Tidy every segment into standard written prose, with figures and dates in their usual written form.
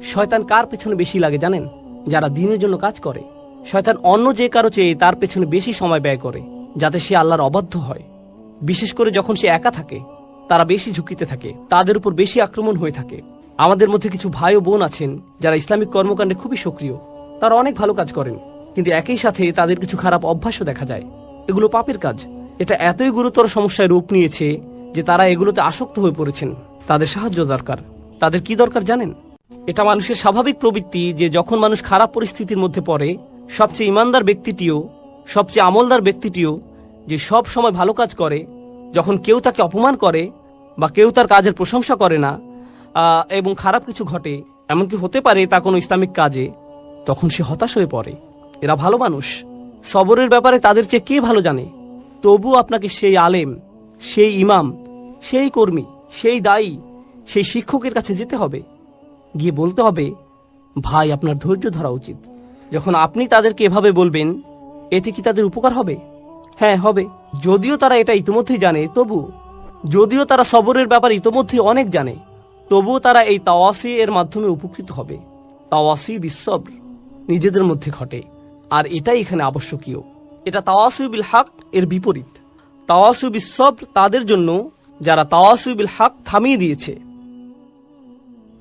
শয়তান কার পেছনে বেশি লাগে জানেন? যারা দ্বীনের জন্য কাজ করে। শয়তান অন্য যে কারো চেয়ে তার পেছনে বেশি সময় ব্যয় করে, যাতে সে আল্লাহর অবাধ্য হয়। বিশেষ করে যখন সে একা থাকে, তারা বেশি ঝুঁকিতে থাকে, তাদের উপর বেশি আক্রমণ হয়ে থাকে। আমাদের মধ্যে কিছু ভাই ও বোন আছেন যারা ইসলামিক কর্মকাণ্ডে খুবই সক্রিয়। তারা অনেক ভালো কাজ করেন, কিন্তু একই সাথে তাদের কিছু খারাপ অভ্যাসও দেখা যায়। এগুলো পাপের কাজ। এটা এতই গুরুতর সমস্যায় রূপ নিয়েছে যে তারা এগুলোতে আসক্ত হয়ে পড়েছেন। তাদের সাহায্য দরকার। তাদের কি দরকার জানেন? এটা মানুষের স্বাভাবিক প্রবৃত্তি যে যখন মানুষ খারাপ পরিস্থিতির মধ্যে পড়ে, সবচেয়ে ইমানদার ব্যক্তিটিও, সবচেয়ে আমলদার ব্যক্তিটিও যে সব সময় ভালো কাজ করে, যখন কেউ তাকে অপমান করে বা কেউ তার কাজের প্রশংসা করে না এবং খারাপ কিছু ঘটে, এমনকি হতে পারে তা কোনো ইসলামিক কাজে, তখন সে হতাশ হয়ে পড়ে। এরা ভালো মানুষ। সবরের ব্যাপারে তাদের চেয়ে কে ভালো জানে? তবু আপনাকে সেই আলেম, সেই ইমাম, সেই কর্মী, সেই দায়ী, সেই শিক্ষকের কাছে যেতে হবে, গিয়ে বলতে হবে, ভাই আপনার ধৈর্য ধরা উচিত। যখন আপনি তাদেরকে এভাবে বলবেন, এতে কি তাদের উপকার হবে? হ্যাঁ, হবে। যদিও তারা এটা ইতিমধ্যেই জানে, তবু যদিও তারা সবরের ব্যাপারে ইতিমধ্যেই অনেক জানে, তবুও তারা এই তাওয়াসি এর মাধ্যমে উপকৃত হবে। তাওয়াসি বিসবর নিজেদের মধ্যে ঘটে, আর এটাই এখানে আবশ্যকীয়। এটা তাওয়াসি বিল হক এর বিপরীত। তাওয়াসি বিসবর তাদের জন্য যারা তাওয়াসি বিল হক থামিয়ে দিয়েছে,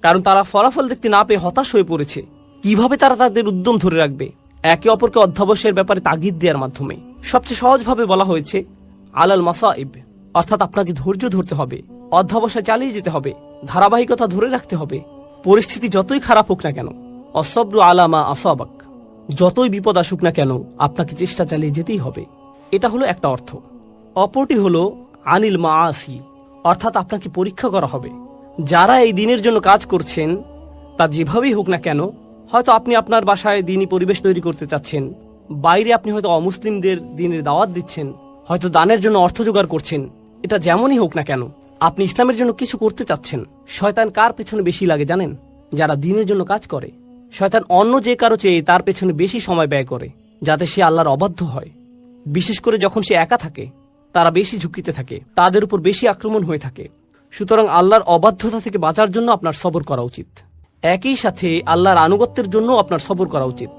কারণ তারা ফলাফল দেখতে না পেয়ে হতাশ হয়ে পড়েছে। কিভাবে তারা তাদের উদ্যম ধরে রাখবে? একে অপরকে অধ্যাবসায়ের ব্যাপারে তাগিদ দেওয়ার মাধ্যমে। সবচেয়ে সহজভাবে বলা হয়েছে আলাল মাসাইব, অর্থাৎ আপনাকে ধৈর্য ধরতে হবে, অধ্যাবসায় চালিয়ে যেতে হবে, ধারাবাহিকতা ধরে রাখতে হবে। পরিস্থিতি যতই খারাপ হোক না কেন, অসব্রু আলামা আসাবাক, যতই বিপদ আসুক না কেন, আপনাকে চেষ্টা চালিয়ে যেতেই হবে। এটা হলো একটা অর্থ। অপরটি হলো আনিল মাআসি, অর্থাৎ আপনাকে পরীক্ষা করা হবে। যারা এই দিনের জন্য কাজ করছেন, তা যেভাবেই হোক না কেন, হয়তো আপনি আপনার বাসায় দিনী পরিবেশ তৈরি করতে চাচ্ছেন, বাইরে আপনি হয়তো অমুসলিমদের দিনের দাওয়াত দিচ্ছেন, হয়তো দানের জন্য অর্থ জোগাড় করছেন। এটা যেমনই হোক না কেন, আপনি ইসলামের জন্য কিছু করতে চাচ্ছেন। শয়তান কার পেছনে বেশি লাগে জানেন? যারা দিনের জন্য কাজ করে। শয়তান অন্য যে কারো চেয়ে তার পেছনে বেশি সময় ব্যয় করে, যাতে সে আল্লাহর অবাধ্য হয়। বিশেষ করে যখন সে একা থাকে, তারা বেশি ঝুঁকিতে থাকে, তাদের উপর বেশি আক্রমণ হয়ে থাকে। সুতরাং আল্লাহর অবাধ্যতা থেকে বাঁচার জন্য আপনার সবর করা উচিত। একই সাথে আল্লাহর আনুগত্যের জন্য আপনার সবর করা উচিত।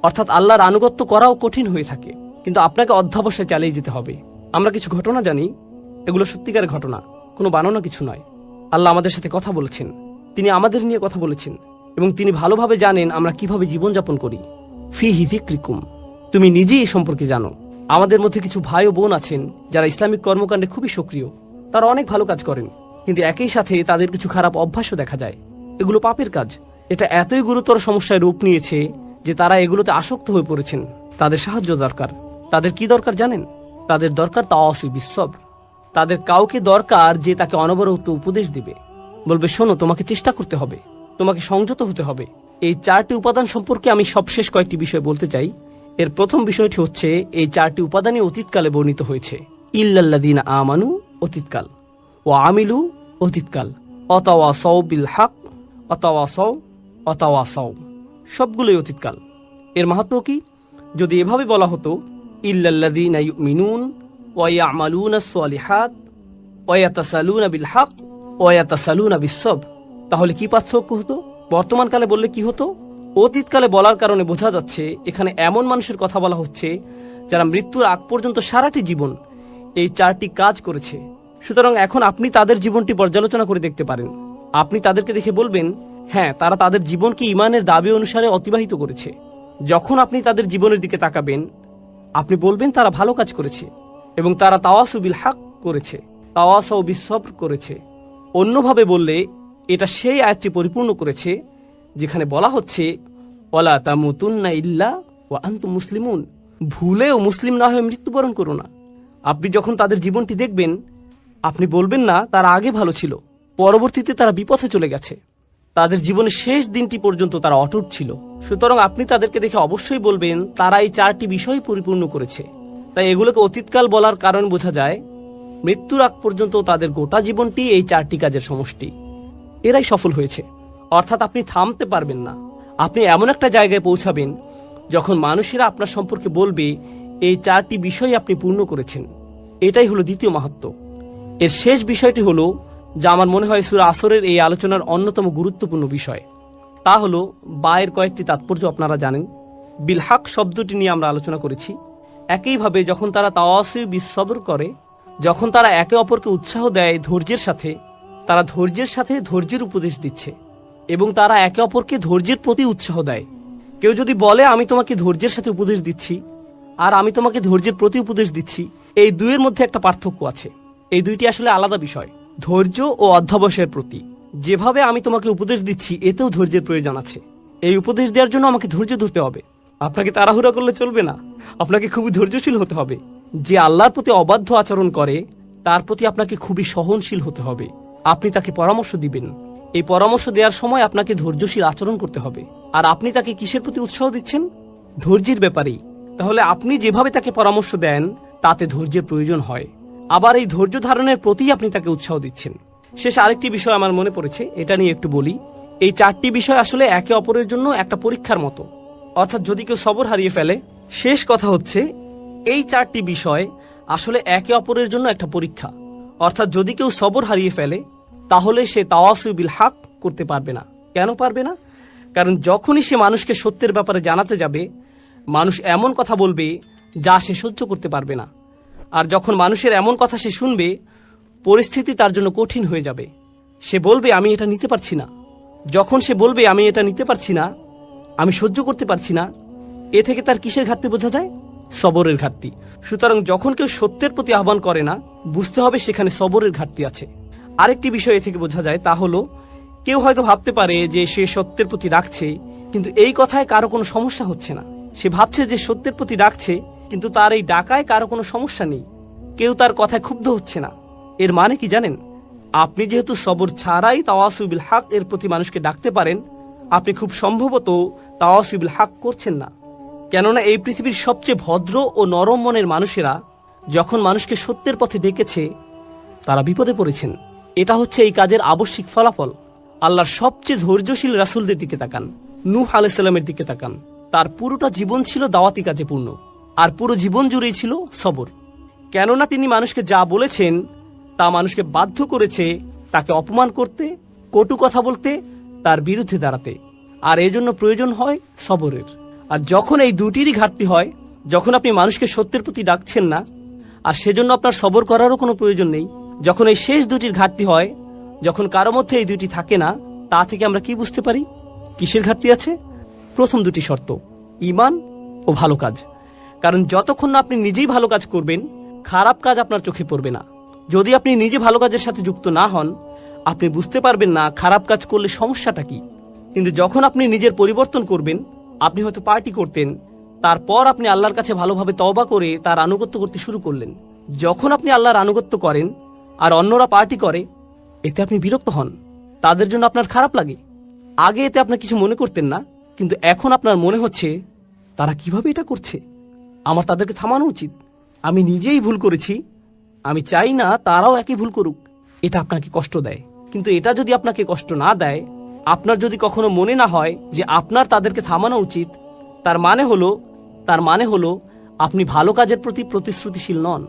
অর্থাৎ আল্লাহর আনুগত্য করাও কঠিন হয়ে থাকে, কিন্তু আপনাকে অধ্যাবসায় চালিয়ে যেতে হবে। আমরা কিছু ঘটনা জানি, এগুলো সত্যিকারের ঘটনা, কোনো বানানো কিছু নয়। আল্লাহ আমাদের সাথে কথা বলেছেন, তিনি আমাদের নিয়ে কথা বলেছেন, এবং তিনি ভালোভাবে জানেন আমরা কিভাবে জীবনযাপন করি। ফিহি যিকরিকুম, তুমি নিজেই এ সম্পর্কে জানো। আমাদের মধ্যে কিছু ভাই ও বোন আছেন যারা ইসলামিক কর্মকাণ্ডে খুবই সক্রিয়। তারা অনেক ভালো কাজ করেন, কিন্তু একই সাথে তাদের কিছু খারাপ অভ্যাসও দেখা যায়। এগুলো পাপের কাজ। এটা এতই গুরুতর সমস্যায় রূপ নিয়েছে যে তারা এগুলোতে আসক্ত হয়ে পড়েছেন। তাদের সাহায্য দরকার। তাদের কি দরকার জানেন? তাদের দরকার তাওয়াসি বিসবর। তাদের কাউকে দরকার যে তাকে অনবরত উপদেশ দিবে, বলবে, শোনো, তোমাকে চেষ্টা করতে হবে, তোমাকে সংযত হতে হবে। এই 4টি উপাদান সম্পর্কে আমি সবশেষ কয়েকটি বিষয় বলতে চাই। এর প্রথম বিষয়টি হচ্ছে, এই 4টি উপাদানই অতীতকালে বর্ণিত হয়েছে। ইল্লাল্লাযীনা আমানু অতীতকাল, ও আমিলু অতীতকাল, অতাওয়াসাউ বিল হক, অতাওয়াসাউ, সবগুলোই অতীতকাল। এর মাহাত্ম্য কি? যদি এভাবে বলা হতো, ইল্লাল্লাযীনা ইউমিনুন ওয়া ইয়ামালুনাস সালিহাত ওয়া ইয়াতাসালুনা বিল হক ওয়া ইয়াতাসালুনা বিস-সবর, তাহলে কি পার্থক্য হতো? বর্তমানকালে বললে কি হতো? অতীতকালে বলার কারণে বোঝা যাচ্ছে এখানে এমন মানুষের কথা বলা হচ্ছে যারা মৃত্যুর আগ পর্যন্ত সারাটি জীবন এই 4টি কাজ করেছে। সুতরাং এখন আপনি তাদের জীবনটি পর্যালোচনা করে দেখতে পারেন। আপনি তাদেরকে দেখে বলবেন, হ্যাঁ, তারা তাদের জীবনকে ঈমানের দাবি অনুসারে অতিবাহিত করেছে। যখন আপনি তাদের জীবনের দিকে তাকাবেন, আপনি বলবেন তারা ভালো কাজ করেছে এবং তারা তাওয়াসু বিল হক করেছে, তাওয়াসাউ বিস-সবর করেছে। অন্যভাবে বললে এটা সেই আয়াতটি পরিপূর্ণ করেছে যেখানে বলা হচ্ছে, ওয়ালা তামুতুন্না ইল্লা ওয়া আনতুম মুসলিমুন, ভুলেও মুসলিম না হয়ে মৃত্যুবরণ করো না। আপনি যখন তাদের জীবনটি দেখবেন, আপনি বলবেন না তারা আগে ভালো ছিল, পরবর্তীতে তারা বিপথে চলে গেছে। তাদের জীবনের শেষ দিনটি পর্যন্ত তারা অটুট ছিল। সুতরাং আপনি তাদেরকে দেখে অবশ্যই বলবেন তারা এই 4টি বিষয় পরিপূর্ণ করেছে। তাই এগুলোকে অতীতকাল বলার কারণ বোঝা যায়, মৃত্যুর আগ পর্যন্ত তাদের গোটা জীবনটি এই 4টি কাজের সমষ্টি। এরাই সফল হয়েছে। অর্থাৎ আপনি থামতে পারবেন না। আপনি এমন একটা জায়গায় পৌঁছাবেন যখন মানুষেরা আপনার সম্পর্কে বলবে এই 4টি বিষয় আপনি পূর্ণ করেছেন। এটাই হলো দ্বিতীয় মাহাত্ম্য। এর শেষ বিষয়টি হলো, যা আমার মনে হয় সূরা আসরের এই আলোচনার অন্যতম গুরুত্বপূর্ণ বিষয়, তা হলো বায়ের কয়েকটি তাৎপর্য আপনারা জানেন। বিলহাক শব্দটি নিয়ে আমরা আলোচনা করেছি। একইভাবে যখন তারা তাওয়াসি বিসবর করে, যখন তারা একে অপরকে উৎসাহ দেয় ধৈর্যের সাথে, তারা ধৈর্যের সাথে ধৈর্যের উপদেশ দিচ্ছে এবং তারা একে অপরকে ধৈর্যের প্রতি উৎসাহ দেয়। কেউ যদি বলে আমি তোমাকে ধৈর্যের সাথে উপদেশ দিচ্ছি আর আমি তোমাকে ধৈর্যের প্রতি উপদেশ দিচ্ছি, এই দুইয়ের মধ্যে একটা পার্থক্য আছে। এই দুইটি আসলে আলাদা বিষয়। ধৈর্য ও অধ্যবসায়ের প্রতি যেভাবে আমি তোমাকে উপদেশ দিচ্ছি, এতেও ধৈর্যের প্রয়োজন আছে। এই উপদেশ দেওয়ার জন্য আমাকে ধৈর্য ধরতে হবে। আপনাকে তাড়াহুড়া করলে চলবে না, আপনাকে খুবই ধৈর্যশীল হতে হবে। যে আল্লাহর প্রতি অবাধ্য আচরণ করে তার প্রতি আপনাকে খুবই সহনশীল হতে হবে। আপনি তাকে পরামর্শ দিবেন, এই পরামর্শ দেওয়ার সময় আপনাকে ধৈর্যশীল আচরণ করতে হবে। আর আপনি তাকে কিসের প্রতি উৎসাহ দিচ্ছেন? ধৈর্যের ব্যাপারেই। তাহলে আপনি যেভাবে তাকে পরামর্শ দেন তাতে ধৈর্যের প্রয়োজন হয়। আবার এই ধৈর্য ধারণের প্রতি আপনি তাকে উৎসাহ দিচ্ছেন। শেষ আরেকটি বিষয় আমার মনে পড়েছে, এটা নিয়ে একটু বলি। এই চারটি বিষয় আসলে একে অপরের জন্য একটা পরীক্ষার মতো। অর্থাৎ যদি কেউ সবর হারিয়ে ফেলে, শেষ কথা হচ্ছে এই চারটি বিষয় আসলে একে অপরের জন্য একটা পরীক্ষা। অর্থাৎ যদি কেউ সবর হারিয়ে ফেলে তাহলে সে তাওয়াসু বিল হক করতে পারবে না। কেন পারবে না? কারণ যখনই সে মানুষকে সত্যের ব্যাপারে জানাতে যাবে, মানুষ এমন কথা বলবে যা সে সহ্য করতে পারবে না। আর যখন মানুষের এমন কথা সে শুনবে, পরিস্থিতি তার জন্য কঠিন হয়ে যাবে। সে বলবে আমি এটা নিতে পারছি না। যখন সে বলবে আমি এটা নিতে পারছি না, আমি সহ্য করতে পারছি না, এ থেকে তার কিসের ঘাটতি বোঝা যায়? সবরের ঘাটতি। সুতরাং যখন কেউ সত্যের প্রতি আহ্বান করে না, বুঝতে হবে সেখানে সবরের ঘাটতি আছে। আরেকটি বিষয় এ থেকে বোঝা যায়, তা হলো কেউ হয়তো ভাবতে পারে যে সে সত্যের প্রতি ডাকছে, কিন্তু এই কথায় কারো কোনো সমস্যা হচ্ছে না। সে ভাবছে যে সত্যের প্রতি ডাকছে, কিন্তু তার এই ডাকায় কারো কোনো সমস্যা নেই, কেউ তার কথায় ক্ষুব্ধ হচ্ছে না। এর মানে কি জানেন? আপনি যেহেতু সবর ছাড়াই তাওয়াসু বিল হক এর প্রতি মানুষকে ডাকতে পারেন, আপনি খুব সম্ভবত তাওয়াসু বিল হক করছেন না। কেননা এই পৃথিবীর সবচেয়ে ভদ্র ও নরম মনের মানুষেরা যখন মানুষকে সত্যের পথে ডেকেছে, তারা বিপদে পড়েছেন। এটা হচ্ছে এই কাজের আবশ্যিক ফলাফল। আল্লাহর সবচেয়ে ধৈর্যশীল রাসূলদের দিকে তাকান, নূহ আলাইহিস সালামের দিকে তাকান। তার পুরোটা জীবন ছিল দাওয়াতি কাজে পূর্ণ, আর পুরো জীবন জুড়েই ছিল সবর। কেননা তিনি মানুষকে যা বলেছেন তা মানুষকে বাধ্য করেছে তাকে অপমান করতে, কটু কথা বলতে, তার বিরুদ্ধে দাঁড়াতে। আর এজন্য প্রয়োজন হয় সবরের। আর যখন এই দুটিরই ঘাটতি হয়, যখন আপনি মানুষকে সত্যের প্রতি ডাকছেন না আর সেজন্য আপনার সবর করারও কোনো প্রয়োজন নেই, যখন এই শেষ দুটির ঘাটতি হয়, যখন কারো মধ্যে এই দুটি থাকে না, তা থেকে আমরা কি বুঝতে পারি কিসের ঘাটতি আছে? প্রথম দুটি শর্ত, ঈমান ও ভালো কাজ। কারণ যতক্ষণ না আপনি নিজেই ভালো কাজ করবেন, খারাপ কাজ আপনার চোখে পড়বে না। যদি আপনি নিজে ভালো কাজের সাথে যুক্ত না হন, আপনি বুঝতে পারবেন না খারাপ কাজ করলে সমস্যাটা কি। কিন্তু যখন আপনি নিজের পরিবর্তন করবেন, আপনি হয়তো পার্টি করতেন, তারপর আপনি আল্লাহর কাছে ভালোভাবে তওবা করে তার আনুগত্য করতে শুরু করলেন। যখন আপনি আল্লাহর আনুগত্য করেন আর অন্যরা পার্টি করে, এতে আপনি বিরক্ত হন, তাদের জন্য আপনার খারাপ লাগে। আগে এতে আপনার কিছু মনে করতেন না, কিন্তু এখন আপনার মনে হচ্ছে তারা কিভাবে এটা করছে, আমার তাদেরকে থামানো উচিত। আমি নিজেই ভুল করেছি, আমি চাই না তারাও একই ভুল করুক। এটা আপনাকে কষ্ট দেয়। কিন্তু এটা যদি আপনাকে কষ্ট না দেয়, আপনার যদি কখনো মনে না হয় যে আপনার তাদেরকে থামানো উচিত, তার মানে হলো আপনি ভালো কাজের প্রতি প্রতিশ্রুতিশীল নন।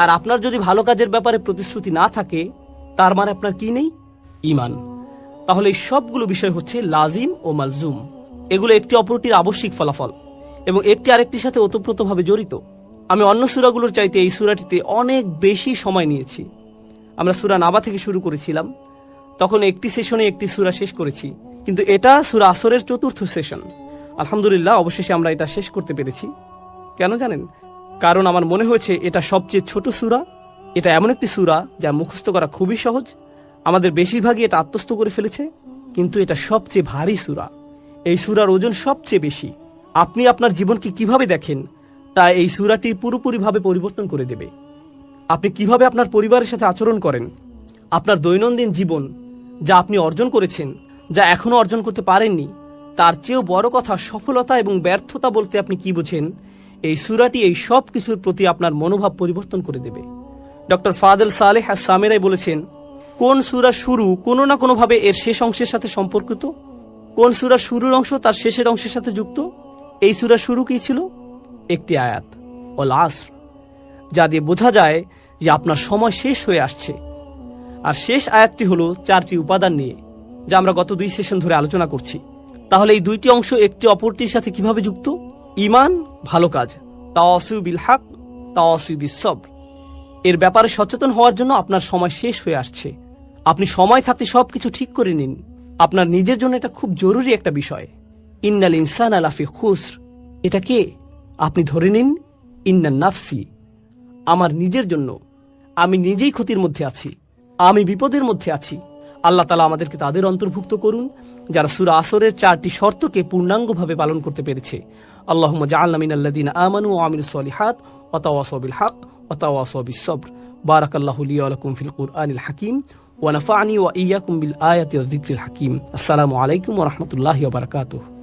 আর আপনার যদি ভালো কাজের ব্যাপারে প্রতিশ্রুতি না থাকে, তার মানে আপনার কি নেই? ঈমান। তাহলে এই সবগুলো বিষয় হচ্ছে লাজিম ও মালজুম। এগুলো একটি অপরটির আবশ্যিক ফলাফল এবং একটি আরেকটির সাথে ওতপ্রোতভাবে জড়িত। আমি অন্য সূরাগুলোর চাইতে এই সূরাটিতে অনেক বেশি সময় নিয়েছি। আমরা সূরা নাবা থেকে শুরু করেছিলাম, তখন একটি সেশনে একটি সূরা শেষ করেছি, কিন্তু এটা সূরা আসরের চতুর্থ সেশন। আলহামদুলিল্লাহ, অবশেষে আমরা এটা শেষ করতে পেরেছি। কেন জানেন? কারণ আমার মনে হয়েছে এটা সবচেয়ে ছোট সূরা। এটা এমন একটি সূরা যা মুখস্থ করা খুবই সহজ। আমাদের বেশিরভাগই এটা আত্মস্থ করে ফেলেছে, কিন্তু এটা সবচেয়ে ভারী সূরা। এই সূরার ওজন সবচেয়ে বেশি। আপনি আপনার জীবনকে কিভাবে দেখেন তা এই সূরাটি পুরোপুরিভাবে পরিবর্তন করে দেবে। আপনি কিভাবে আপনার পরিবারের সাথে আচরণ করেন, আপনার দৈনন্দিন জীবন, যা আপনি অর্জন করেছেন, যা এখনো অর্জন করতে পারেননি, তার চেয়েও বড় কথা সফলতা এবং ব্যর্থতা বলতে আপনি কি বোঝেন, এই সূরাটি এই সব কিছুর প্রতি আপনার মনোভাব পরিবর্তন করে দেবে। ডক্টর ফাদেল সালেহ আস-সামেরাই বলেছেন, কোন সূরা শুরু কোনো না কোনোভাবে এর শেষ অংশের সাথে সম্পর্কিত, কোন সূরা শুরুর অংশ তার শেষের অংশের সাথে যুক্ত। এই সূরা শুরু কি ছিল? একটি আয়াত, ওয়াল আসর, যা দিয়ে বোঝা যায় যে আপনার সময় শেষ হয়ে আসছে। আর শেষ আয়াতটি হলো 4টি উপাদান নিয়ে, যা আমরা গত 2 সেশন ধরে আলোচনা করছি। তাহলে এই দুইটি অংশ একটি অপরটির সাথে কিভাবে যুক্ত? ঈমান ভালো কাজ, তাওয়াসু বিল হক, তাওয়াসু বিস সবর। এর ব্যাপারে সচেতন হওয়ার জন্য আপনার সময় শেষ হয়ে আসছে। আপনি সময় থাকতে সবকিছু ঠিক করে নিন। আপনার নিজের জন্য এটা খুব জরুরি একটা বিষয়। ইন্নাল ইনসানা লাফি খুসর, এটা কে? আপনি ধরে নিন ইন্নান নাফসি, আমার নিজের জন্য। আমি নিজেই ক্ষতির মধ্যে আছি, আমি বিপদের মধ্যে আছি। আল্লাহ তাআলা আমাদেরকে তাদের অন্তর্ভুক্ত করুন যারা সূরা আসরের 4টি শর্তকে পূর্ণাঙ্গভাবে পালন করতে পেরেছে। আল্লাহুম্মা জাআলনা মিনাল্লাযীনা আমানু ওয়া আমিলুস সলিহাত ওয়া তাওয়াসাউ বিল হক ওয়া তাওয়াসাউ বিস সবর। বারাকাল্লাহু লি ওয়া লাকুম ফিল কুরআনিল হাকীম ওয়া নাফা'নি ওয়া ইয়্যাকুম বিল আয়াতি ওয়াজ যিকরিল হাকীম। আসসালামু আলাইকুম ওয়া রাহমাতুল্লাহি ওয়া বারাকাতুহু।